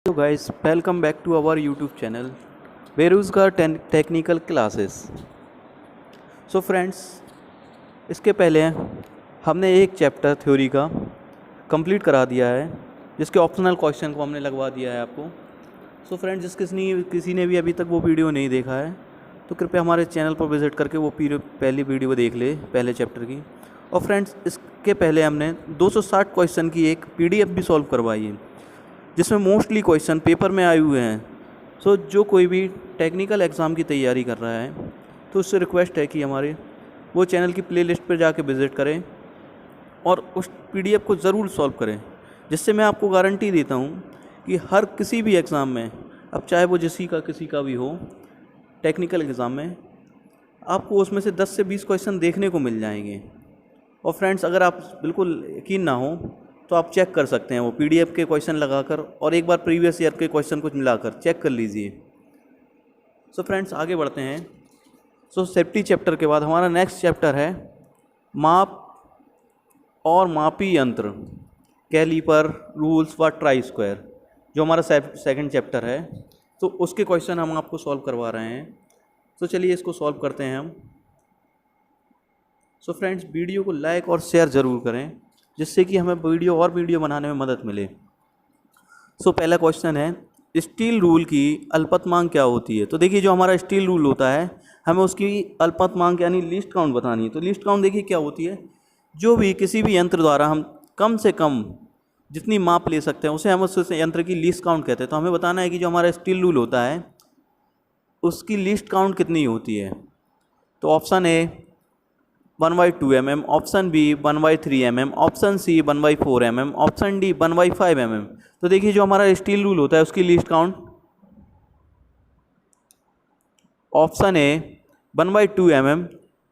So guys, welcome back to our YouTube channel बेरोज़गार technical classes. So friends, इसके पहले हमने एक चैप्टर थ्योरी का कंप्लीट करा दिया है, जिसके ऑप्शनल क्वेश्चन को हमने लगवा दिया है आपको। सो फ्रेंड्स, किसी ने भी अभी तक वो वीडियो नहीं देखा है तो कृपया हमारे चैनल पर विज़िट करके वो पहली वीडियो देख ले, पहले चैप्टर की। और फ्रेंड्स, इसके पहले हमने 260 क्वेश्चन की एक PDF भी सॉल्व करवाई है, जिसमें मोस्टली क्वेश्चन पेपर में आए हुए हैं। सो जो कोई भी टेक्निकल एग्ज़ाम की तैयारी कर रहा है तो उससे रिक्वेस्ट है कि हमारे वो चैनल की प्लेलिस्ट पर जाके विज़िट करें और उस PDF को ज़रूर सॉल्व करें, जिससे मैं आपको गारंटी देता हूँ कि हर किसी भी एग्ज़ाम में, अब चाहे वो किसी का भी हो, टेक्निकल एग्ज़ाम में आपको उसमें से 10 से 20 क्वेश्चन देखने को मिल जाएंगे। और फ्रेंड्स, अगर आप बिल्कुल यकीन ना हो तो आप चेक कर सकते हैं वो PDF के क्वेश्चन लगाकर, और एक बार प्रीवियस ईयर के क्वेश्चन कुछ मिलाकर चेक कर लीजिए। सो फ्रेंड्स, आगे बढ़ते हैं। सो सेफ्टी चैप्टर के बाद हमारा नेक्स्ट चैप्टर है माप और मापी यंत्र, कैलीपर, रूल्स व ट्राई स्क्वायर, जो हमारा सेकंड चैप्टर है। तो उसके क्वेश्चन हम आपको सॉल्व करवा रहे हैं। तो चलिए इसको सॉल्व करते हैं हम। सो फ्रेंड्स, वीडियो को लाइक और शेयर ज़रूर करें, जिससे कि हमें वीडियो बनाने में मदद मिले। सो पहला क्वेश्चन है, स्टील रूल की अल्पतमांक क्या होती है? तो देखिए, जो हमारा स्टील रूल होता है, हमें उसकी अल्पतमांक यानी लीस्ट काउंट बतानी है। तो लीस्ट काउंट देखिए क्या होती है, जो भी किसी भी यंत्र द्वारा हम कम से कम जितनी माप ले सकते हैं उसे हम उस यंत्र की लीस्ट काउंट कहते हैं। तो हमें बताना है कि जो हमारा स्टील रूल होता है उसकी लीस्ट काउंट कितनी होती है। तो option A 1/2 mm, option B 1/3 mm, option C 1/4 mm, option D 1/5 mm। तो देखिए, जो हमारा स्टील रूल होता है उसकी least count option A 1/2 mm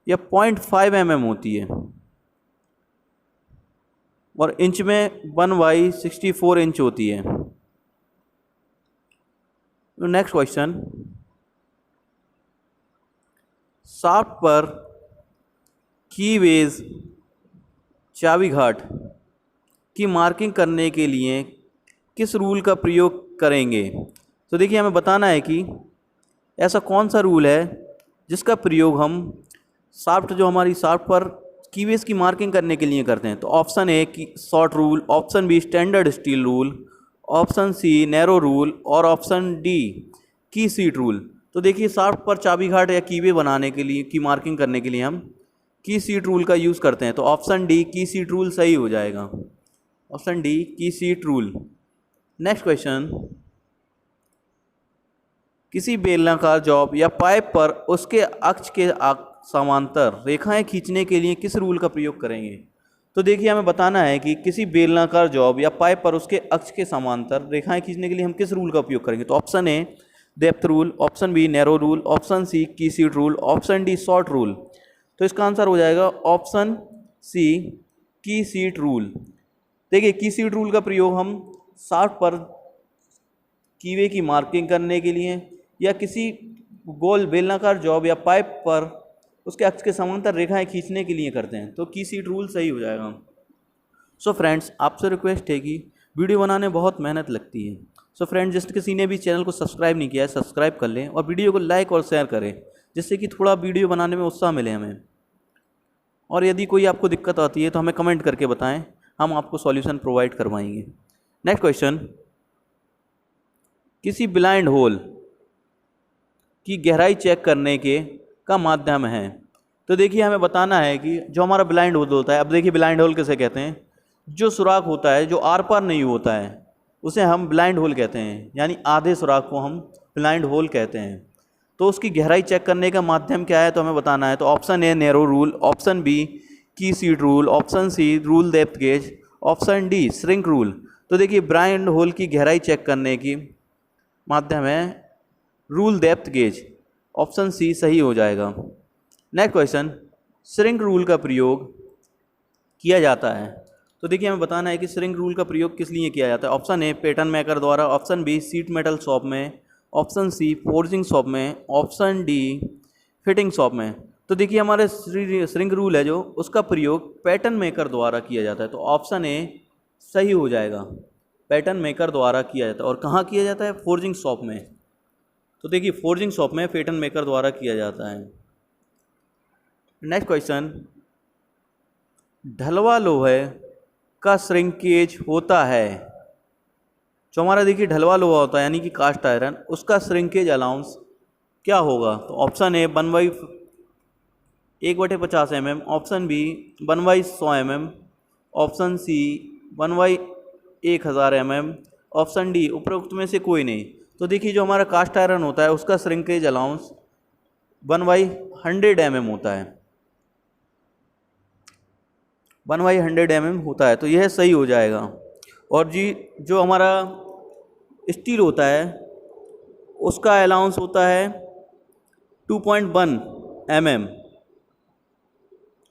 या 0.5 mm होती है, और इंच में 1/64 इंच होती है। नेक्स्ट क्वेश्चन, शाफ्ट पर कीवेज चाबी घाट की मार्किंग करने के लिए किस रूल का प्रयोग करेंगे? तो देखिए, हमें बताना है कि ऐसा कौन सा रूल है जिसका प्रयोग हम जो हमारी शाफ्ट पर कीवेज की मार्किंग करने के लिए करते हैं। तो ऑप्शन ए की short rule, option B standard steel rule, option C narrow rule, और ऑप्शन डी की सीट रूल। तो देखिए, शाफ्ट पर चाबी घाट या कीवे बनाने के लिए की मार्किंग करने के लिए हम की सीट रूल का यूज़ करते हैं। तो ऑप्शन डी की सीट रूल सही हो जाएगा, ऑप्शन डी की सीट रूल। नेक्स्ट क्वेश्चन, किसी बेलनाकार जॉब या पाइप पर उसके अक्ष के समांतर रेखाएं खींचने के लिए किस रूल का प्रयोग करेंगे? तो देखिए, हमें बताना है कि किसी बेलनाकार जॉब या पाइप पर उसके अक्ष के समांतर रेखाएं खींचने के लिए हम किस रूल का उपयोग करेंगे। तो option A depth rule, option B narrow rule, option C key seat rule, option D short rule. तो इसका आंसर हो जाएगा option C key seat rule. देखिए, की सीट रूल का प्रयोग हम शाफ्ट पर कीवे की मार्किंग करने के लिए या किसी गोल बेलनाकार जॉब या पाइप पर उसके अक्ष के समांतर रेखाएं खींचने के लिए करते हैं। तो की सीट रूल सही हो जाएगा। सो फ्रेंड्स, आपसे रिक्वेस्ट है कि वीडियो बनाने बहुत मेहनत लगती है। सो फ्रेंड्स, जिस किसी ने भी चैनल को सब्सक्राइब नहीं किया है, सब्सक्राइब कर लें और वीडियो को लाइक और शेयर करें, जिससे कि थोड़ा वीडियो बनाने में उत्साह मिले हमें। और यदि कोई आपको दिक्कत आती है तो हमें कमेंट करके बताएं, हम आपको सॉल्यूशन प्रोवाइड करवाएंगे। नेक्स्ट क्वेश्चन, किसी ब्लाइंड होल की गहराई चेक करने के का माध्यम है? तो देखिए, हमें बताना है कि जो हमारा ब्लाइंड होल होता है, अब देखिए ब्लाइंड होल किसे कहते हैं, जो सुराख होता है जो आर पार नहीं होता है उसे हम ब्लाइंड होल कहते हैं, यानी आधे सुराख को हम ब्लाइंड होल कहते हैं। तो उसकी गहराई चेक करने का माध्यम क्या है, तो हमें बताना है। तो option A narrow rule, option B key seat rule, option C rule depth gauge, option D shrink rule. तो देखिए, ब्लाइंड होल की गहराई चेक करने की माध्यम है rule depth gauge, option C सही हो जाएगा। नेक्स्ट क्वेश्चन, श्रिंक रूल का प्रयोग किया जाता है? तो देखिए, हमें बताना है कि श्रिंक रूल का प्रयोग किस लिए किया जाता है। ऑप्शन ए पैटर्न मेकर द्वारा, option B sheet metal shop में, ऑप्शन सी फोर्जिंग शॉप में, ऑप्शन डी फिटिंग शॉप में। तो देखिए, हमारे श्रिंक रूल है जो उसका प्रयोग पैटर्न मेकर द्वारा किया जाता है। तो ऑप्शन ए सही हो जाएगा। पैटर्न मेकर द्वारा किया जाता है। और कहाँ किया जाता है? फोर्जिंग शॉप में। तो देखिए फोर्जिंग शॉप में पैटर्न मेकर द्वारा किया जाता है। नेक्स्ट क्वेश्चन, ढलवा लोहे का श्रिंकेज होता है। जो हमारा देखिए ढलवा लोहा होता है यानी कि कास्ट आयरन, उसका श्रिंकेज अलाउंस क्या होगा? तो option A 1/50 mm, option B 1/100 mm, option C 1/1000 mm, option D उपरोक्त में से कोई नहीं। तो देखिए जो हमारा कास्ट आयरन होता है उसका श्रिंकेज अलाउंस 1/100 mm होता है, 1/100 mm होता है। तो यह सही हो जाएगा। और जी जो हमारा स्टील होता है उसका अलाउंस होता है 2.1 mm।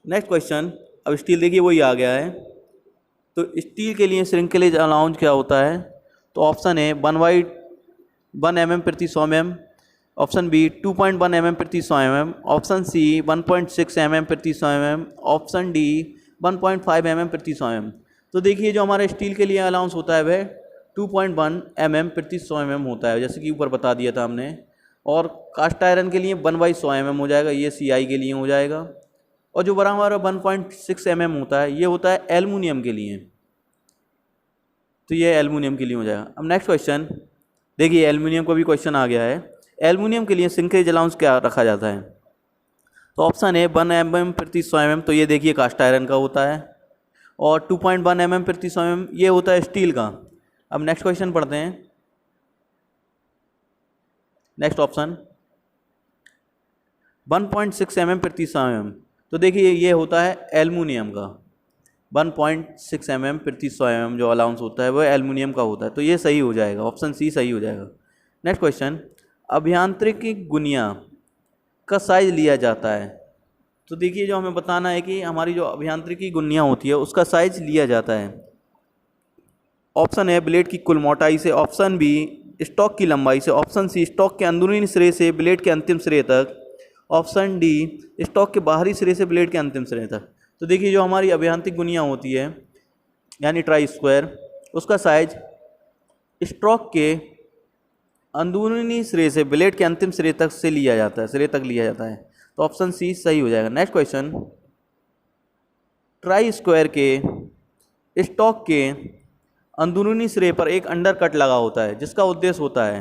नेक्स्ट क्वेश्चन, अब स्टील देखिए वही आ गया है। तो स्टील के लिए श्रिंकेज अलाउंस क्या होता है? तो ऑप्शन ए 1/1 mm प्रति 100 mm, ऑप्शन बी 2.1 mm प्रति 100 mm, ऑप्शन सी 1.6 mm प्रति 100 mm, ऑप्शन डी 1.5 mm प्रति 100 mm। तो देखिए जो हमारे स्टील के लिए अलाउंस होता है वह 2.1 mm प्रति 100 mm होता है, जैसे कि ऊपर बता दिया था हमने। और कास्ट आयरन के लिए 1/100 mm हो जाएगा, ये CI के लिए हो जाएगा। और जो बड़ा हमारा 1.6 mm होता है ये होता है एल्युमिनियम के लिए, तो ये एल्युमिनियम के लिए हो जाएगा। अब नेक्स्ट क्वेश्चन देखिए, एल्युमिनियम का भी क्वेश्चन आ गया है। एल्युमिनियम के लिए श्रिंकेज अलाउंस क्या रखा जाता है? तो ऑप्शन ए 1 mm प्रति 100 mm, तो ये देखिए कास्ट आयरन का होता है। और 2.1 mm प्रति 100 mm ये होता है स्टील का। अब नेक्स्ट क्वेश्चन पढ़ते हैं। नेक्स्ट ऑप्शन 1.6 mm प्रति 100 mm, तो देखिए ये होता है एल्युमिनियम का। 1.6 mm प्रति 100 mm जो अलाउंस होता है वो एल्युमिनियम का होता है, तो ये सही हो जाएगा, ऑप्शन सी सही हो जाएगा। नेक्स्ट क्वेश्चन, अभियांत्रिकी गुनिया का साइज लिया जाता है। तो देखिए जो हमें बताना है कि हमारी जो अभियांत्रिकी गुनिया होती है उसका साइज लिया जाता है। ऑप्शन ए ब्लेड की कुल मोटाई से, ऑप्शन बी स्टॉक की लंबाई से, ऑप्शन सी स्टॉक के अंदरूनी सिरे से ब्लेड के अंतिम सिरे तक, ऑप्शन डी स्टॉक के बाहरी सिरे से ब्लेड के अंतिम सिरे तक। तो देखिए जो हमारी अभियांत्रिक गुनिया होती है यानी ट्राई स्क्वायर, उसका साइज स्टॉक के अंदरूनी सिरे से ब्लेड के अंतिम सिरे तक से लिया जाता है, सिरे तक लिया जाता है। तो ऑप्शन सी सही हो जाएगा। नेक्स्ट क्वेश्चन, ट्राई स्क्वायर के स्टॉक के अंदरूनी सिरे पर एक अंडर कट लगा होता है जिसका उद्देश्य होता है।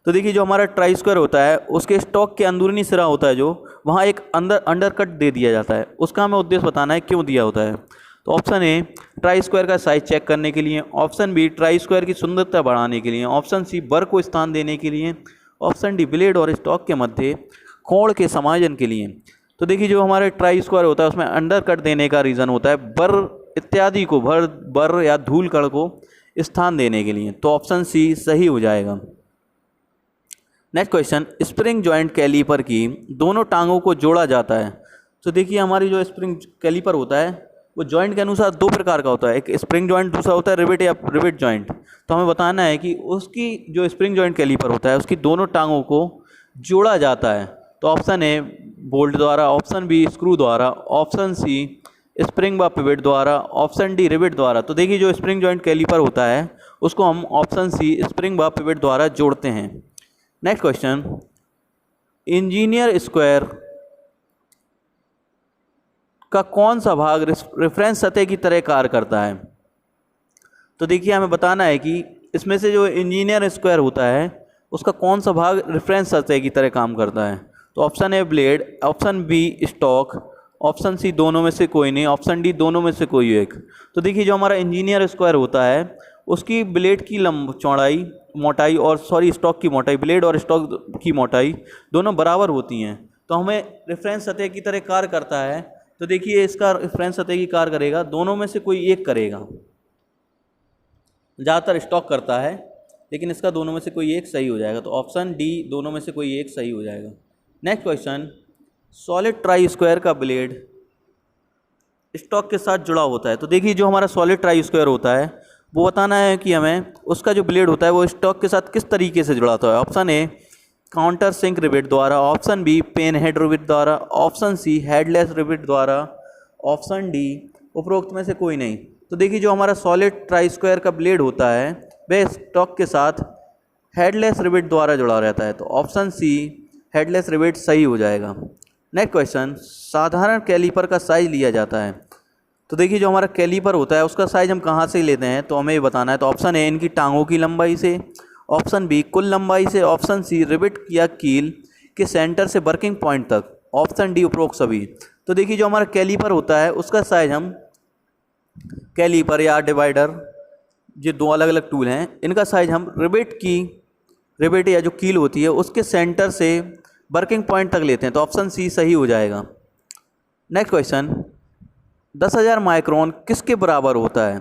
तो देखिए जो हमारा ट्राई स्क्वायर होता है उसके स्टॉक के अंदरूनी सिरा होता है जो वहाँ एक अंडर कट दे दिया जाता है, उसका हमें उद्देश्य बताना है क्यों दिया होता है। तो ऑप्शन ए ट्राई स्क्वायर का साइज चेक करने के लिए, ऑप्शन बी ट्राई स्क्वायर की सुंदरता बढ़ाने के लिए, ऑप्शन सी बर को स्थान देने के लिए, ऑप्शन डी ब्लेड और स्टॉक के मध्य कोण के समायोजन के लिए। तो देखिए जो हमारे ट्राई स्क्वायर होता है उसमें अंडर कट देने का रीज़न होता है बर इत्यादि को, बर या धूल कण को स्थान देने के लिए। तो ऑप्शन सी सही हो जाएगा। Next question, spring joint caliper की दोनों टांगों को जोड़ा जाता है। तो देखिए हमारी जो स्प्रिंग कैलीपर होता है वो जॉइंट के अनुसार दो प्रकार का होता है, एक स्प्रिंग जॉइंट, दूसरा होता है रिवेट या रिवेट जॉइंट। तो हमें बताना है कि उसकी जो स्प्रिंग जॉइंट कैलीपर होता है उसकी दोनों टांगों को जोड़ा जाता है। तो ऑप्शन ए बोल्ट द्वारा, ऑप्शन बी स्क्रू द्वारा, ऑप्शन सी स्प्रिंग व पिवट द्वारा, ऑप्शन डी रिवेट द्वारा। तो देखिए जो स्प्रिंग जॉइंट कैलीपर होता है उसको हम ऑप्शन सी स्प्रिंग व पिवट द्वारा जोड़ते हैं। नेक्स्ट क्वेश्चन, इंजीनियर स्क्वायर का कौन सा भाग रेफरेंस सतह की तरह कार्य करता है? तो देखिए हमें बताना है कि इसमें से जो इंजीनियर स्क्वायर होता है उसका कौन सा भाग रेफरेंस सतह की तरह काम करता है। तो option A blade, option B stock, option C दोनों में से कोई नहीं, ऑप्शन डी दोनों में से कोई एक। तो देखिए जो हमारा इंजीनियर स्क्वायर होता है उसकी ब्लेड की मोटाई और स्टॉक की मोटाई, ब्लेड और स्टॉक की मोटाई दोनों बराबर होती हैं। तो हमें रेफरेंस सतह की तरह कार्य करता है। तो देखिए इसका रेफरेंस सतह की कार्य करेगा, दोनों में से कोई एक करेगा। ज़्यादातर स्टॉक करता है लेकिन इसका दोनों में से कोई एक सही हो जाएगा। तो ऑप्शन डी दोनों में से कोई एक सही हो जाएगा। Next question, solid try square का ब्लेड स्टॉक के साथ जुड़ा होता है। तो देखिए जो हमारा सॉलिड ट्राई स्क्वायर होता है वो बताना है कि हमें उसका जो ब्लेड होता है वो स्टॉक के साथ किस तरीके से जुड़ा होता है। Option A countersink rivet द्वारा, option B pan head rivet द्वारा, ऑप्शन सी हेडलेस रिवेट द्वारा, ऑप्शन डी उपरोक्त में से कोई नहीं। तो देखिए जो हमारा सॉलिड ट्राई स्क्वायर का ब्लेड होता है वह स्टॉक के साथ हेडलेस रिवेट द्वारा जुड़ा रहता है। तो ऑप्शन सी हेडलेस रिवेट सही हो जाएगा। नेक्स्ट क्वेश्चन, साधारण कैलीपर का साइज लिया जाता है। तो देखिए जो हमारा कैलीपर होता है उसका साइज हम कहाँ से लेते हैं, तो हमें ये बताना है। तो ऑप्शन ए इनकी टांगों की लंबाई से, ऑप्शन बी कुल लंबाई से, ऑप्शन सी रिवेट या कील के सेंटर से वर्किंग पॉइंट तक, ऑप्शन डी उपरोक्त सभी। तो देखिए जो हमारा कैलीपर होता है उसका साइज हम कैलीपर या डिवाइडर, ये दो अलग अलग टूल हैं, इनका साइज हम रिवेट या जो कील होती है उसके सेंटर से वर्किंग पॉइंट तक लेते हैं। तो ऑप्शन सी सही हो जाएगा। नेक्स्ट क्वेश्चन, 10,000 माइक्रोन किसके बराबर होता है।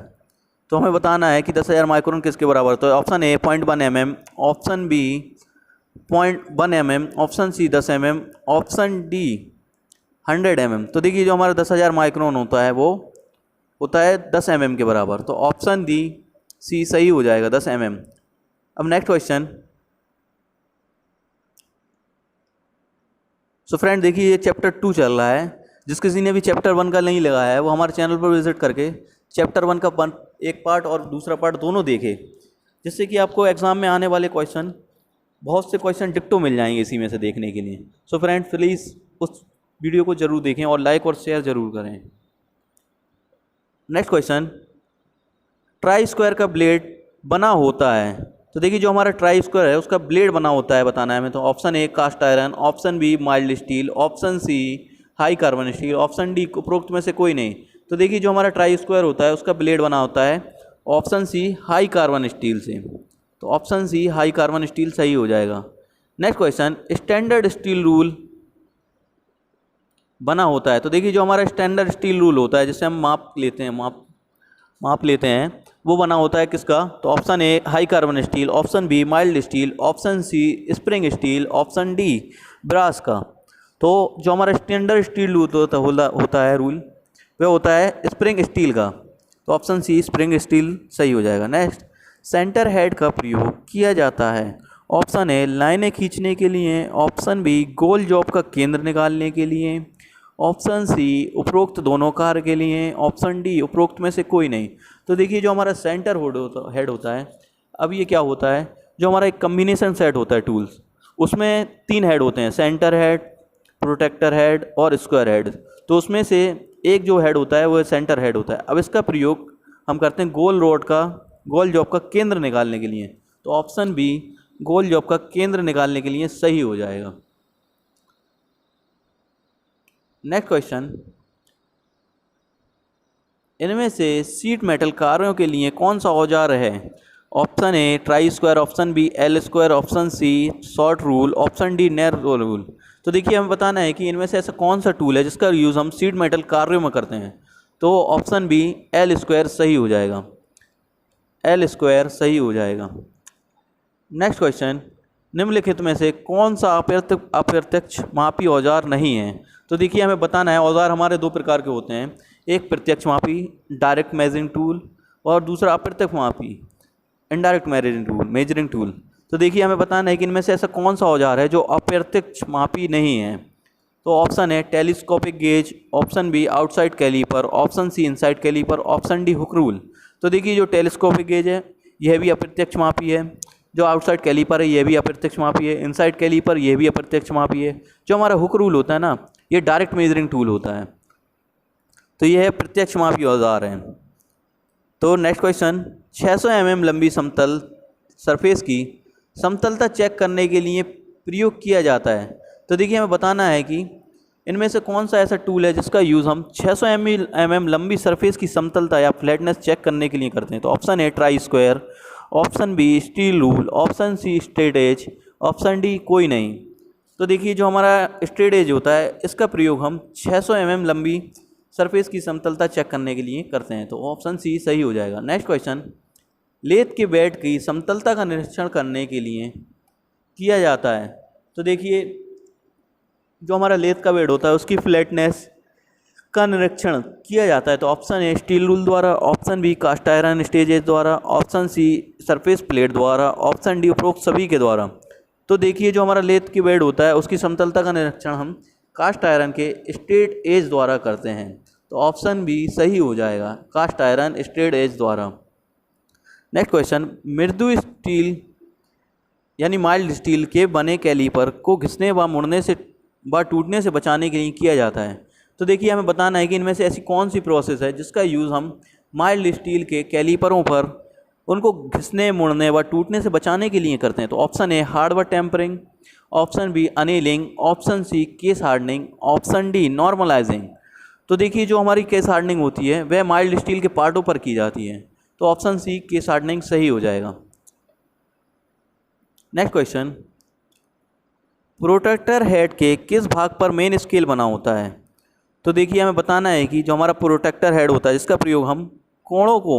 तो हमें बताना है कि 10,000 माइक्रोन किसके बराबर होता है। Option A 0.1 mm, option B 0.1 mm, option C 10 mm, option D 100 mm। तो देखिए जो हमारा 10,000 माइक्रोन होता है वो होता है 10 mm के बराबर। तो ऑप्शन डी सी सही हो जाएगा, 10 mm। अब नेक्स्ट क्वेश्चन, सो फ्रेंड देखिए ये चैप्टर 2 चल रहा है। जिस किसी ने भी चैप्टर 1 का नहीं लगाया है वो हमारे चैनल पर विजिट करके चैप्टर 1 का एक पार्ट और दूसरा पार्ट दोनों देखे, जिससे कि आपको एग्जाम में आने वाले क्वेश्चन, बहुत से क्वेश्चन डिक्टो मिल जाएंगे इसी में से देखने के लिए। सो फ्रेंड प्लीज़ उस वीडियो को जरूर देखें और लाइक और शेयर ज़रूर करें। नेक्स्ट क्वेश्चन, ट्राई स्क्वायर का ब्लेड बना होता है। तो देखिए जो हमारा ट्राई स्क्वायर है उसका ब्लेड बना होता है, बताना है हमें। तो option A cast iron, option B mild steel, option C high carbon steel, option D उपरोक्त में से कोई नहीं। तो देखिए जो हमारा ट्राई स्क्वायर होता है उसका ब्लेड बना होता है option C high carbon steel से। तो option C high carbon steel सही हो जाएगा। Next question, standard steel rule बना होता है। तो देखिए जो हमारा स्टैंडर्ड स्टील रूल होता है जिससे हम माप लेते हैं वो बना होता है किसका। तो option A high carbon steel, option B mild steel, option C spring steel, option D brass का। तो जो हमारा स्टैंडर्ड स्टील होता है रूल वह होता है स्प्रिंग स्टील का। तो ऑप्शन सी स्प्रिंग स्टील सही हो जाएगा। नेक्स्ट, सेंटर हेड का प्रयोग किया जाता है। ऑप्शन ए लाइनें खींचने के लिए, ऑप्शन बी गोल जॉब का केंद्र निकालने के लिए, ऑप्शन सी उपरोक्त दोनों कार्य के लिए, ऑप्शन डी उपरोक्त में से कोई नहीं। तो देखिए जो हमारा सेंटर हेड होता है, अब ये क्या होता है, जो हमारा एक कम्बिनेशन सेट होता है टूल्स, उसमें 3 हेड होते हैं, सेंटर हेड, प्रोटेक्टर हेड और स्क्वायर हेड। तो उसमें से एक जो हेड होता है वो सेंटर हेड होता है। अब इसका प्रयोग हम करते हैं गोल जॉब का केंद्र निकालने के लिए। तो ऑप्शन बी गोल जॉब का केंद्र निकालने के लिए सही हो जाएगा। नेक्स्ट क्वेश्चन, इनमें से शीट मेटल कार्यों के लिए कौन सा औजार है। Option A try square, option B L square, option C short rule, option D narrow rule. तो देखिए हमें बताना है कि इनमें से ऐसा कौन सा टूल है जिसका यूज़ हम शीट मेटल कार्यों में करते हैं। तो ऑप्शन बी एल स्क्वायर सही हो जाएगा, एल स्क्वायर सही हो जाएगा। नेक्स्ट क्वेश्चन, निम्नलिखित में से कौन सा अप्रत्यक्ष मापी औजार नहीं है। तो देखिए हमें बताना है औजार हमारे 2 प्रकार के होते हैं, एक प्रत्यक्ष मापी डायरेक्ट मेजरिंग टूल और दूसरा अप्रत्यक्ष मापी इनडायरेक्ट मेजरिंग टूल। तो देखिए हमें बताना है कि इनमें से ऐसा कौन सा औजार है जो अप्रत्यक्ष मापी नहीं है। तो ऑप्शन है telescopic gauge, option B outside caliper, option C inside caliper, option D hook rule. तो देखिए जो टेलीस्कोपिक गेज है यह भी अप्रत्यक्ष मापी है, जो आउटसाइड कैलीपर है यह भी अप्रत्यक्ष मापी है, इनसाइड कैलीपर यह भी अप्रत्यक्ष मापी है। जो हमारा हुक रूल होता है ना, ये डायरेक्ट मेजरिंग टूल होता है। तो यह प्रत्यक्ष मापी औजार है। तो नेक्स्ट क्वेश्चन, 600 mm लंबी समतल सरफेस की समतलता चेक करने के लिए प्रयोग किया जाता है। तो देखिए हमें बताना है कि इनमें से कौन सा ऐसा टूल है जिसका यूज़ हम 600 mm लंबी सरफेस की समतलता या फ्लैटनेस चेक करने के लिए करते हैं। तो option A try square, option B steel rule, option C straight edge, option D कोई नहीं। तो देखिए जो हमारा स्ट्रेट एज होता है इसका प्रयोग हम 600 mm लंबी सरफेस की समतलता चेक करने के लिए करते हैं। तो ऑप्शन सी सही हो जाएगा। नेक्स्ट क्वेश्चन, लेथ के बेड की समतलता का निरीक्षण करने के लिए किया जाता है। तो देखिए जो हमारा लेथ का बेड होता है उसकी फ्लैटनेस का निरीक्षण किया जाता है। तो ऑप्शन ए स्टील रूल द्वारा, option B cast iron stages द्वारा, ऑप्शन सी सरफेस प्लेट द्वारा, ऑप्शन डी उपरोक्त सभी के द्वारा। तो देखिए जो हमारा लेथ की बेड होता है उसकी समतलता का निरीक्षण हम कास्ट आयरन के स्ट्रेट एज द्वारा करते हैं। तो ऑप्शन बी सही हो जाएगा, कास्ट आयरन स्ट्रेट एज द्वारा। नेक्स्ट क्वेश्चन, मृदु स्टील यानी माइल्ड स्टील के बने कैलीपर को घिसने व मुड़ने से व टूटने से बचाने के लिए किया जाता है। तो देखिए हमें बताना है कि इनमें से ऐसी कौन सी प्रोसेस है जिसका यूज़ हम माइल्ड स्टील के कैलीपरों पर उनको घिसने मुड़ने व टूटने से बचाने के लिए करते हैं। तो option A hardware tempering, option B annealing, option C case hardening, option D normalising. तो देखिए जो हमारी केस हार्डनिंग होती है वह माइल्ड स्टील के पार्टों पर की जाती है, तो ऑप्शन सी केस हार्डनिंग सही हो जाएगा। नेक्स्ट क्वेश्चन, प्रोटेक्टर हेड के किस भाग पर मेन स्केल बना होता है। तो देखिए हमें बताना है कि जो हमारा प्रोटेक्टर हेड होता है जिसका प्रयोग हम कोणों को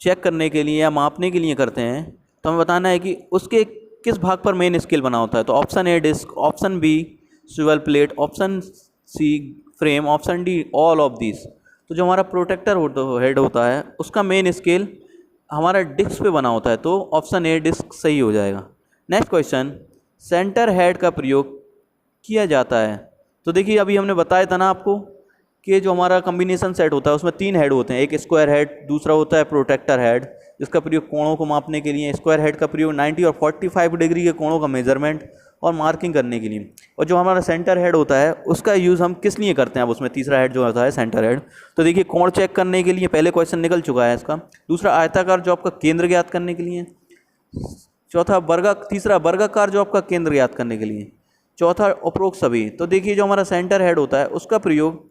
चेक करने के लिए या मापने के लिए करते हैं, तो हमें बताना है कि उसके किस भाग पर मेन स्केल बना होता है। तो option A disc, option B swivel plate, option C frame, option D all of this. तो जो हमारा प्रोटेक्टर हेड होता है उसका मेन स्केल हमारा डिस्क पे बना होता है, तो ऑप्शन ए डिस्क सही हो जाएगा। नेक्स्ट क्वेश्चन, सेंटर हेड का प्रयोग किया जाता है। तो देखिए अभी हमने बताया था ना आपको कि जो हमारा कॉम्बिनेशन सेट होता है उसमें 3 हेड होते हैं, एक स्क्वायर हेड, दूसरा होता है प्रोटेक्टर हेड जिसका प्रयोग कोणों को मापने के लिए, स्क्वायर हेड का प्रयोग 90 और 45 डिग्री के कोणों का मेजरमेंट और मार्किंग करने के लिए, और जो हमारा सेंटर हेड होता है उसका यूज़ हम किस लिए करते हैं। अब उसमें तीसरा हेड जो होता है सेंटर हेड, तो देखिए कोण चेक करने के लिए, पहले क्वेश्चन निकल चुका है इसका। दूसरा आयताकार जॉब का केंद्र ज्ञात करने के लिए, तीसरा वर्गाकार जॉब का केंद्र ज्ञात करने के लिए, चौथा उपरोक्त सभी। तो देखिए जो हमारा सेंटर हेड होता है उसका प्रयोग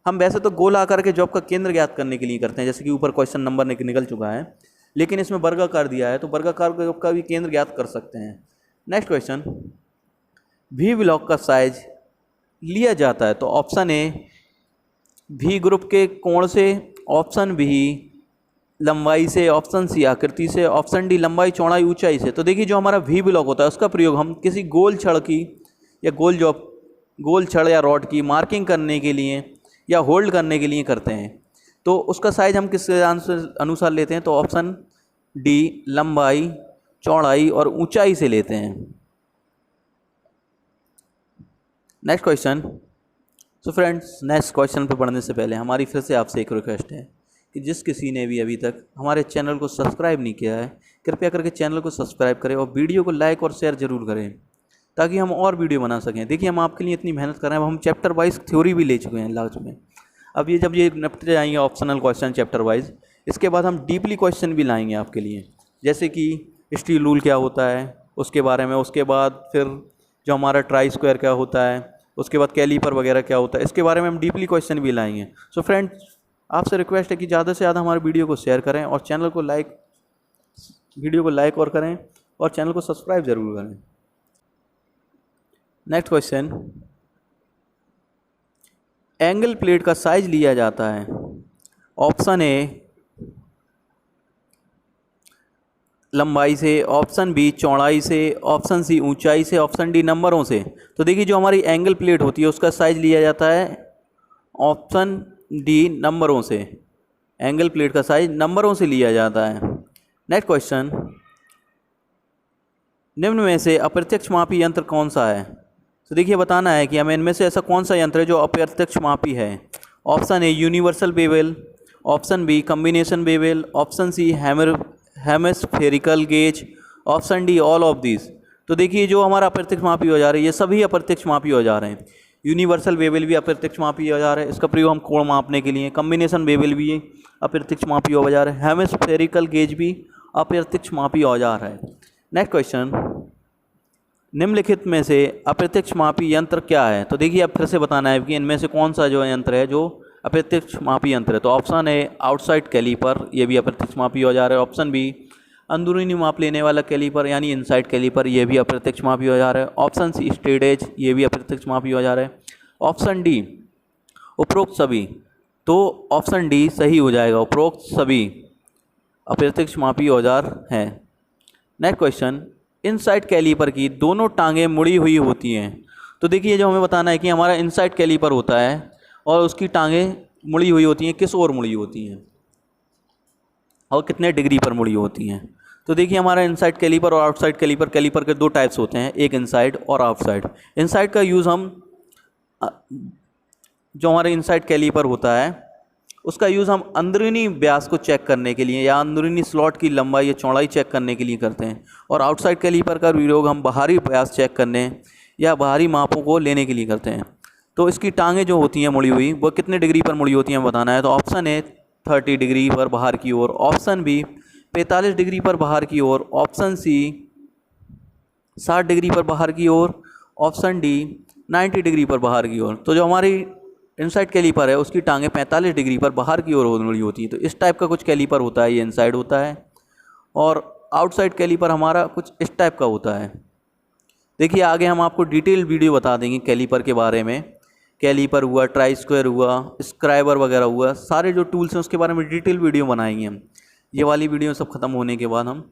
हम वैसे तो गोल आकार के जॉब का केंद्र ज्ञात करने के लिए करते हैं, जैसे कि ऊपर क्वेश्चन नंबर निकल चुका है, लेकिन इसमें वर्गाकार दिया है तो वर्गाकार जॉब का भी केंद्र ज्ञात कर सकते हैं। नेक्स्ट क्वेश्चन, वी ब्लॉक का साइज लिया जाता है। तो ऑप्शन ए वी ग्रुप के कोण से, ऑप्शन बी लंबाई से, ऑप्शन सी आकृति से, ऑप्शन डी लंबाई चौड़ाई ऊंचाई से। तो देखिए जो हमारा वी ब्लॉक होता है उसका प्रयोग हम किसी गोल छड़ की या गोल छड़ या रॉड की मार्किंग करने के लिए या होल्ड करने के लिए करते हैं, तो उसका साइज हम किस अनुसार लेते हैं। तो ऑप्शन डी लंबाई, चौड़ाई और ऊंचाई से लेते हैं। Next question. So friends, next question पर पढ़ने से पहले हमारी फिर से आपसे एक रिक्वेस्ट है कि जिस किसी ने भी अभी तक हमारे चैनल को सब्सक्राइब नहीं किया है, कृपया करके चैनल को सब्सक्राइब करें और वीडियो को लाइक और शेयर ज़रूर करें ताकि हम और वीडियो बना सकें। देखिए हम आपके लिए इतनी मेहनत कर रहे हैं, अब हम चैप्टर वाइज थ्योरी भी ले चुके हैं, ला चुके हैं। अब जब ये निपट जाएंगे ऑप्शनल क्वेश्चन चैप्टर वाइज, इसके बाद हम डीपली क्वेश्चन भी लाएंगे आपके लिए, जैसे कि स्टील रूल क्या होता है उसके बारे में, उसके बाद फिर जो हमारा ट्राई स्क्वायर क्या होता है, उसके बाद कैलीपर वगैरह क्या होता है, इसके बारे में हम डीपली क्वेश्चन भी लाएंगे। सो फ्रेंड्स, आपसे रिक्वेस्ट है कि ज़्यादा से ज़्यादा हमारे वीडियो को शेयर करें और वीडियो को लाइक और करें और चैनल को सब्सक्राइब ज़रूर करें। नेक्स्ट क्वेश्चन, एंगल प्लेट का साइज लिया जाता है। ऑप्शन ए लंबाई से, ऑप्शन बी चौड़ाई से, ऑप्शन सी ऊंचाई से, ऑप्शन डी नंबरों से। तो देखिए जो हमारी एंगल प्लेट होती है उसका साइज लिया जाता है ऑप्शन डी नंबरों से। एंगल प्लेट का साइज नंबरों से लिया जाता है। नेक्स्ट क्वेश्चन, निम्न में से अप्रत्यक्ष मापी यंत्र कौन सा है। तो देखिए बताना है कि हमें इनमें से ऐसा कौन सा यंत्र है जो अप्रत्यक्ष मापी है। Option A universal bevel, option B combination bevel, option C hemispherical gauge, option D all of this. तो देखिए जो हमारा अप्रत्यक्ष मापी औजार है ये सभी अप्रत्यक्ष मापी औजार हैं। यूनिवर्सल बेवल भी अप्रत्यक्ष मापी औजार है, इसका प्रयोग हम कोण मापने के लिए। कॉम्बिनेशन बेवल भी अप्रत्यक्ष मापी औजार है। हेमिस्फेरिकल गेज भी अप्रत्यक्ष मापी औजार है। नेक्स्ट क्वेश्चन, निम्नलिखित में से अप्रत्यक्ष मापी यंत्र क्या है। तो देखिए अब फिर से बताना है कि इनमें से कौन सा जो यंत्र है जो अप्रत्यक्ष मापी यंत्र है। तो ऑप्शन ए आउटसाइड कैलीपर, ये भी अप्रत्यक्ष मापी औजार है। ऑप्शन बी अंदरूनी माप लेने वाला कैलीपर यानी इनसाइड कैलीपर, ये भी अप्रत्यक्ष मापी औजार है। ऑप्शन सी स्ट्रेट एज, ये भी अप्रत्यक्ष मापी औजार है। ऑप्शन डी उपरोक्त सभी, तो ऑप्शन डी सही हो जाएगा, उपरोक्त सभी अप्रत्यक्ष मापी औजार हैं। नेक्स्ट क्वेश्चन, इनसाइड कैलीपर की दोनों टांगें मुड़ी हुई होती हैं। तो देखिए जो हमें बताना है कि हमारा इनसाइड कैलीपर होता है और उसकी टांगें मुड़ी हुई होती हैं, किस ओर मुड़ी होती हैं और कितने डिग्री पर मुड़ी होती हैं। तो देखिए हमारा इनसाइड कैलीपर और आउटसाइड कैलीपर, कैलीपर के 2 टाइप्स होते हैं, एक इनसाइड और आउटसाइड। इनसाइड का यूज़ हम जो हमारे इनसाइड कैलीपर होता है उसका यूज़ हम अंदरूनी व्यास को चेक करने के लिए या अंदरूनी स्लॉट की लंबाई या चौड़ाई चेक करने के लिए करते हैं, और आउटसाइड कैलीपर का उपयोग हम बाहरी व्यास चेक करने या बाहरी मापों को लेने के लिए करते हैं। तो इसकी टांगें जो होती हैं मुड़ी हुई, वो कितने डिग्री पर मुड़ी होती हैं बताना है। तो ऑप्शन ए 30 डिग्री पर बाहर की ओर, ऑप्शन बी 45 डिग्री पर बाहर की ओर, ऑप्शन सी 60 डिग्री पर बाहर की ओर, ऑप्शन डी 90 डिग्री पर बाहर की ओर। तो जो हमारी इनसाइड कैलीपर है उसकी टांगें 45 डिग्री पर बाहर की ओर मुड़ी होती है। तो इस टाइप का कुछ कैलीपर होता है, ये इनसाइड होता है, और आउटसाइड कैलीपर हमारा कुछ इस टाइप का होता है। देखिए आगे हम आपको डिटेल वीडियो बता देंगे कैलीपर के बारे में। कैलीपर हुआ, ट्राई स्क्वायर हुआ, स्क्राइबर वगैरह हुआ, सारे जो टूल्स हैं उसके बारे में डिटेल वीडियो बनाएंगे हम। ये वाली वीडियो सब खत्म होने के बाद हम,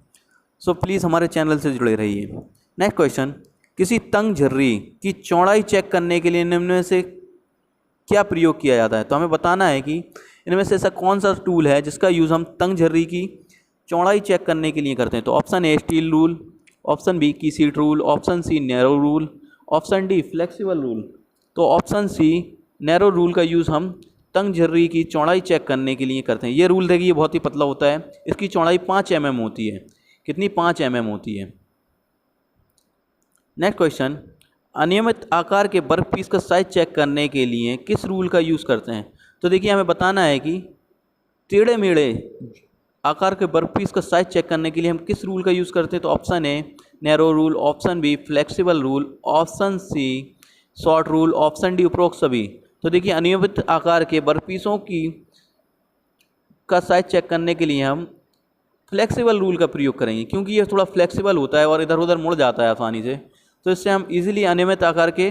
सो प्लीज़ हमारे चैनल से जुड़े रहिए। नेक्स्ट क्वेश्चन, किसी तंग झर्री की चौड़ाई चेक करने के लिए निम्न में से क्या प्रयोग किया जाता है। तो हमें बताना है कि इनमें से ऐसा कौन सा टूल है जिसका यूज़ हम तंग झर्री की चौड़ाई चेक करने के लिए करते हैं। तो option A steel rule, option B keyseat rule, option C narrow rule, option D flexible rule. तो ऑप्शन सी नैरो रूल का यूज़ हम तंग झर्री की चौड़ाई चेक करने के लिए करते हैं। ये रूल देखिए बहुत ही पतला होता है, इसकी चौड़ाई 5 mm होती है। कितनी? 5 mm होती है। नेक्स्ट क्वेश्चन, अनियमित आकार के वर्क पीस का साइज चेक करने के लिए किस रूल का यूज़ करते हैं। तो देखिए हमें बताना है कि टेढ़े मेढ़े आकार के वर्क पीस का साइज चेक करने के लिए हम किस रूल का यूज़ करते हैं। तो option A narrow rule, option B flexible rule, option C short rule, option D उपरोक्त सभी। तो देखिए अनियमित आकार के वर्क पीसों का साइज चेक करने के लिए हम फ्लेक्सिबल रूल का प्रयोग करेंगे, क्योंकि ये थोड़ा फ्लेक्सिबल होता है और इधर उधर मुड़ जाता है आसानी से। तो इससे हम इजीली अनियमित आकार के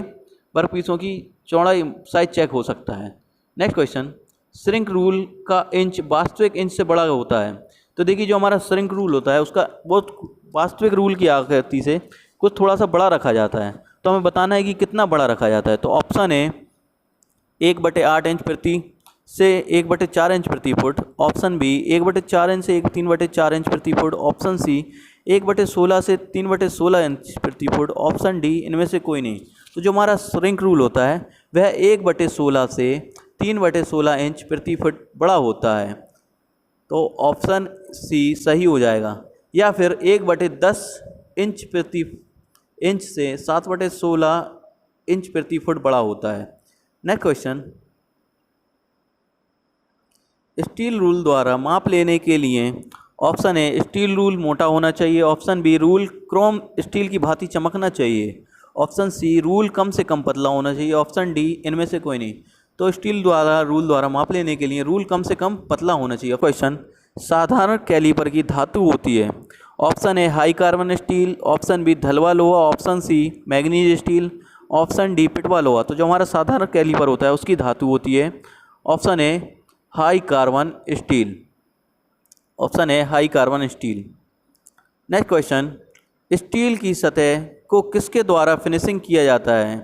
वर्क पीसों की चौड़ाई साइज चेक हो सकता है। नेक्स्ट क्वेश्चन, श्रिंक रूल का इंच वास्तविक इंच से बड़ा होता है। तो देखिए जो हमारा श्रिंक रूल होता है उसका बहुत वास्तविक रूल की आकृति से कुछ थोड़ा सा बड़ा रखा जाता है। तो हमें बताना है कि कितना बड़ा रखा जाता है। तो ऑप्शन ए 1/8 इंच प्रति से 1/4 इंच प्रति फुट, ऑप्शन बी 1/4 इंच से 3/4 इंच प्रति फुट, ऑप्शन सी 1/16 से 3/16 इंच प्रति फुट, ऑप्शन डी इनमें से कोई नहीं। तो जो हमारा श्रिंक रूल होता है वह 1/16 से 3/16 इंच प्रति फुट बड़ा होता है। तो ऑप्शन सी सही हो जाएगा, या फिर 1/10 इंच से 7/16 इंच प्रति फुट बड़ा होता है। नेक्स्ट क्वेश्चन, स्टील रूल द्वारा माप लेने के लिए ऑप्शन ए स्टील रूल मोटा होना चाहिए, option B rule chrome steel की भांति चमकना चाहिए, ऑप्शन सी रूल कम से कम पतला होना चाहिए, ऑप्शन डी इनमें से कोई नहीं। तो स्टील रूल द्वारा माप लेने के लिए रूल कम से कम पतला होना चाहिए। क्वेश्चन, साधारण कैलीपर की धातु होती है। Option A high carbon steel, option B धलवा लोहा, option C manganese steel, option D पिटवा लोहा। तो जो हमारा साधारण कैलीपर होता है उसकी धातु होती है option A high carbon steel, option है high carbon steel. Next question, steel की सतह को किसके द्वारा फिनिशिंग किया जाता है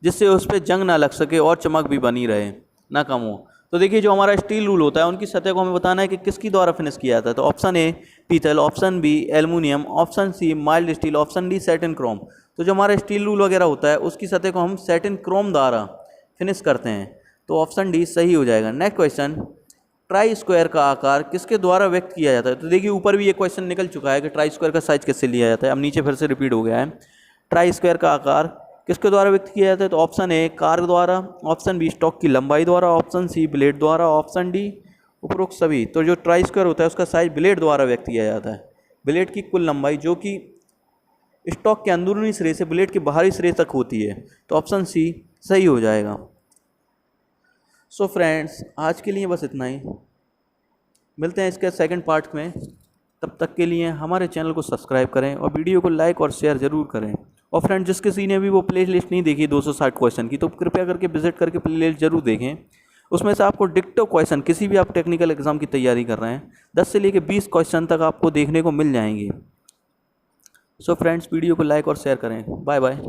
जिससे उस पर जंग ना लग सके और चमक भी बनी रहे, ना कम हो। तो देखिए जो हमारा स्टील रूल होता है उनकी सतह को हमें बताना है कि किसकी द्वारा फिनिश किया जाता है। तो ऑप्शन ए पीतल, option B aluminium, option C mild steel, option D satin chrome. तो जो हमारा स्टील रूल वगैरह होता है उसकी सतह को हम सैटिन क्रोम द्वारा फिनिश करते हैं। तो ऑप्शन डी सही हो जाएगा। नेक्स्ट क्वेश्चन, ट्राई स्क्वायर का आकार किसके द्वारा व्यक्त किया जाता है। तो देखिए ऊपर भी ये क्वेश्चन निकल चुका है कि ट्राई स्क्वायर का साइज किससे लिया जाता है, अब नीचे फिर से रिपीट हो गया है। ट्राई स्क्वायर का आकार किसके द्वारा व्यक्त किया जाता है। तो ऑप्शन ए कार द्वारा, ऑप्शन बी स्टॉक की लंबाई द्वारा, ऑप्शन सी ब्लेड द्वारा, ऑप्शन डी उपरोक्त सभी। तो जो ट्राई स्क्वायर होता है उसका साइज ब्लेड द्वारा व्यक्त किया जाता है। ब्लेड की कुल लंबाई जो कि स्टॉक के अंदरूनी सिरे से ब्लेड के बाहरी सिरे तक होती है। तो ऑप्शन सी सही हो जाएगा। सो फ्रेंड्स आज के लिए बस इतना ही, मिलते हैं इसके सेकंड पार्ट में। तब तक के लिए हमारे चैनल को सब्सक्राइब करें और वीडियो को लाइक और शेयर ज़रूर करें। और फ्रेंड्स जिस किसी ने भी वो प्ले लिस्ट नहीं देखी 260 क्वेश्चन की, तो कृपया करके विजिट करके प्ले लिस्ट ज़रूर देखें। उसमें से आपको डिक्टो क्वेश्चन, किसी भी आप टेक्निकल एग्जाम की तैयारी कर रहे हैं, 10 से लेकर 20 क्वेश्चन तक आपको देखने को मिल जाएंगे। सो फ्रेंड्स वीडियो को लाइक और शेयर करें। Bye bye.